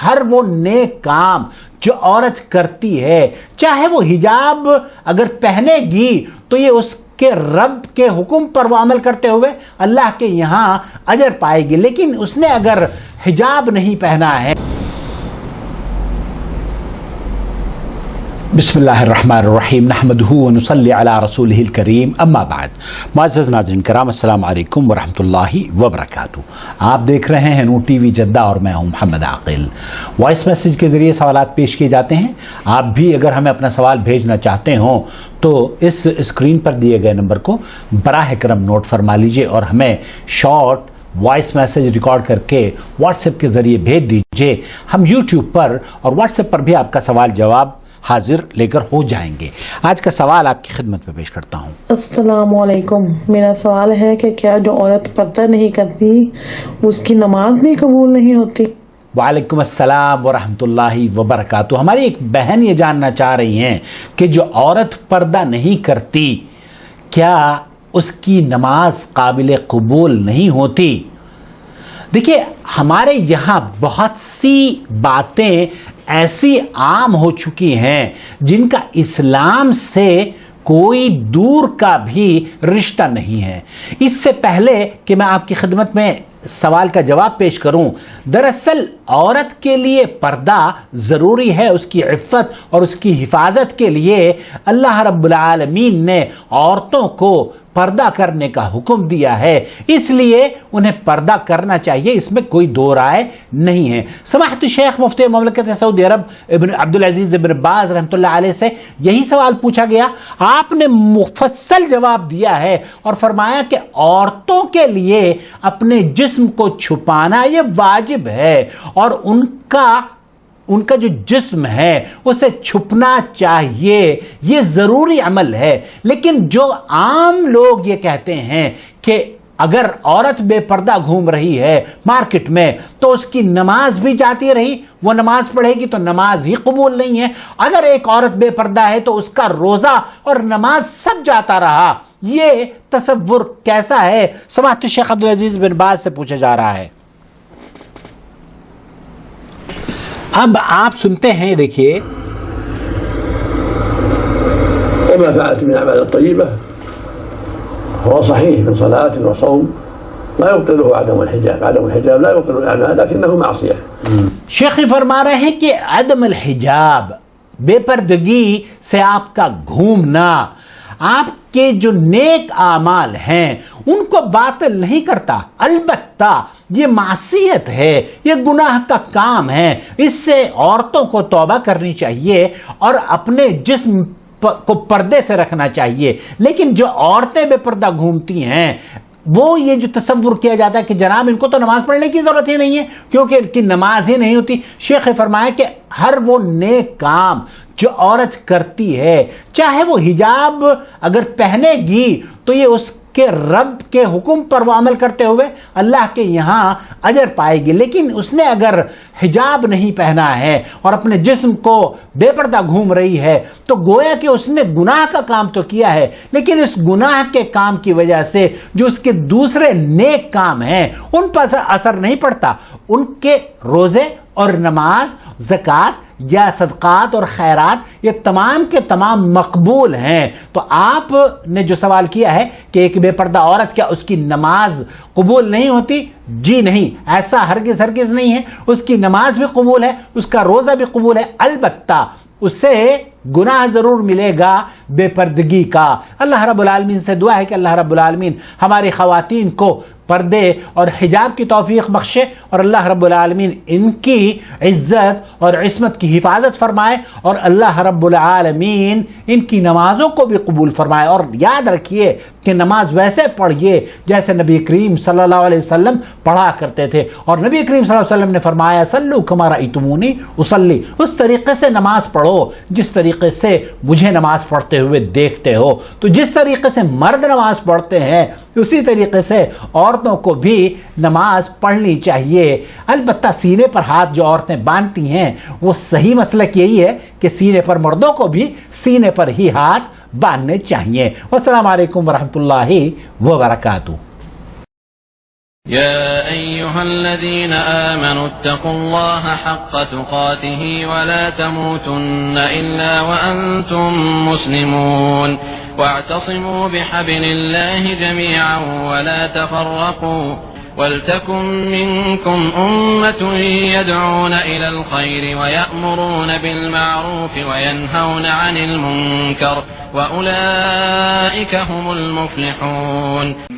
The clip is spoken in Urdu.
ہر وہ نیک کام جو عورت کرتی ہے، چاہے وہ حجاب اگر پہنے گی تو یہ اس کے رب کے حکم پر وہ عمل کرتے ہوئے اللہ کے یہاں اجر پائے گی، لیکن اس نے اگر حجاب نہیں پہنا ہے۔ بسم اللہ الرحمن الرحیم، نحمدہ ونصلی علی رسولہ الکریم، اما بعد۔ معزز ناظرین کرام، السلام علیکم ورحمۃ اللہ وبرکاتہ۔ آپ دیکھ رہے ہیں نور ٹی وی جدہ اور میں ہوں محمد عاقل۔ وائس میسیج کے ذریعے سوالات پیش کیے جاتے ہیں۔ آپ بھی اگر ہمیں اپنا سوال بھیجنا چاہتے ہوں تو اس اسکرین پر دیے گئے نمبر کو براہ کرم نوٹ فرما لیجئے اور ہمیں شارٹ وائس میسیج ریکارڈ کر کے واٹس ایپ کے ذریعے بھیج دیجئے۔ ہم یوٹیوب پر اور واٹس ایپ پر بھی آپ کا سوال جواب حاضر لے کر ہو جائیں گے۔ آج کا سوال آپ کی خدمت میں پیش کرتا ہوں۔ السلام علیکم، میرا سوال ہے کہ کیا جو عورت پردہ نہیں کرتی اس کی نماز بھی قبول نہیں ہوتی؟ وعلیکم السلام ورحمۃ اللہ وبرکاتہ۔ ہماری ایک بہن یہ جاننا چاہ رہی ہیں کہ جو عورت پردہ نہیں کرتی کیا اس کی نماز قابل قبول نہیں ہوتی؟ دیکھیے، ہمارے یہاں بہت سی باتیں ایسی عام ہو چکی ہیں جن کا اسلام سے کوئی دور کا بھی رشتہ نہیں ہے۔ اس سے پہلے کہ میں آپ کی خدمت میں سوال کا جواب پیش کروں، دراصل عورت کے لیے پردہ ضروری ہے، اس کی عفت اور اس کی حفاظت کے لیے اللہ رب العالمین نے عورتوں کو پردہ کرنے کا حکم دیا ہے، اس لیے انہیں پردہ کرنا چاہیے، اس میں کوئی دو رائے نہیں ہے۔ سماحت شیخ مفتی مملکت سعودی عرب ابن عبدالعزیز ابن باز رحمۃ اللہ علیہ سے یہی سوال پوچھا گیا، آپ نے مفصل جواب دیا ہے اور فرمایا کہ عورتوں کے لیے اپنے جسم کو چھپانا یہ واجب ہے اور ان کا جو جسم ہے اسے چھپنا چاہیے، یہ ضروری عمل ہے۔ لیکن جو عام لوگ یہ کہتے ہیں کہ اگر عورت بے پردہ گھوم رہی ہے مارکیٹ میں تو اس کی نماز بھی جاتی رہی، وہ نماز پڑھے گی تو نماز ہی قبول نہیں ہے، اگر ایک عورت بے پردہ ہے تو اس کا روزہ اور نماز سب جاتا رہا، یہ تصور کیسا ہے؟ سماحت شیخ عبدالعزیز بن باز سے پوچھا جا رہا ہے۔ اب آپ سنتے ہیں، دیکھیے، وما فعلت من الاعمال الطيبه هو صحيح من صلاه وصوم لا يبطله عدم الحجاب لا يبطل الاعمال لكنه معصيه۔ شیخ فرما رہے ہیں کہ عدم الحجاب، بے پردگی سے آپ کا گھومنا آپ کے جو نیک اعمال ہیں ان کو باطل نہیں کرتا، البتہ یہ معصیت ہے، یہ گناہ کا کام ہے، اس سے عورتوں کو توبہ کرنی چاہیے اور اپنے جسم کو پردے سے رکھنا چاہیے۔ لیکن جو عورتیں بے پردہ گھومتی ہیں وہ یہ جو تصور کیا جاتا ہے کہ جناب ان کو تو نماز پڑھنے کی ضرورت ہی نہیں ہے کیونکہ ان کی نماز ہی نہیں ہوتی۔ شیخ فرمایا کہ ہر وہ نیک کام جو عورت کرتی ہے، چاہے وہ حجاب اگر پہنے گی تو یہ اس کے رب کے حکم پر وہ عمل کرتے ہوئے اللہ کے یہاں اجر پائے گی، لیکن اس نے اگر حجاب نہیں پہنا ہے اور اپنے جسم کو بے پردہ گھوم رہی ہے تو گویا کہ اس نے گناہ کا کام تو کیا ہے، لیکن اس گناہ کے کام کی وجہ سے جو اس کے دوسرے نیک کام ہیں ان پر اثر نہیں پڑتا، ان کے روزے اور نماز، زکوٰۃ یا صدقات اور خیرات یہ تمام کے تمام مقبول ہیں۔ تو آپ نے جو سوال کیا ہے کہ ایک بے پردہ عورت کیا اس کی نماز قبول نہیں ہوتی؟ جی نہیں، ایسا ہرگز نہیں ہے، اس کی نماز بھی قبول ہے، اس کا روزہ بھی قبول ہے، البتہ اسے گناہ ضرور ملے گا بے پردگی کا۔ اللہ رب العالمین سے دعا ہے کہ اللہ رب العالمین ہماری خواتین کو پردے اور حجاب کی توفیق بخشے اور اللہ رب العالمین ان کی عزت اور عصمت کی حفاظت فرمائے اور اللہ رب العالمین ان کی نمازوں کو بھی قبول فرمائے۔ اور یاد رکھیے کہ نماز ویسے پڑھیے جیسے نبی کریم صلی اللہ علیہ وسلم پڑھا کرتے تھے، اور نبی کریم صلی اللہ علیہ وسلم نے فرمایا صلو کما رأیتمونی اصلی، اس طریقے سے نماز پڑھو جس طریقے سے مجھے نماز پڑھتے ہوئے دیکھتے ہو۔ تو جس طریقے سے مرد نماز پڑھتے ہیں اسی طریقے سے عورتوں کو بھی نماز پڑھنی چاہیے، البتہ سینے پر ہاتھ جو عورتیں باندھتی ہیں وہ صحیح مسلک یہی ہے کہ سینے پر مردوں کو بھی سینے پر ہی ہاتھ باندھنے چاہیے۔ والسلام علیکم ورحمۃ اللہ وبرکاتہ۔ يا أيها الذين آمنوا اتقوا الله حق تقاته ولا تموتن إلا وأنتم مسلمون واعتصموا بحبل الله جميعا ولا تفرقوا ولتكن منكم أمة يدعون إلى الخير ويأمرون بالمعروف وينهون عن المنكر وأولئك هم المفلحون.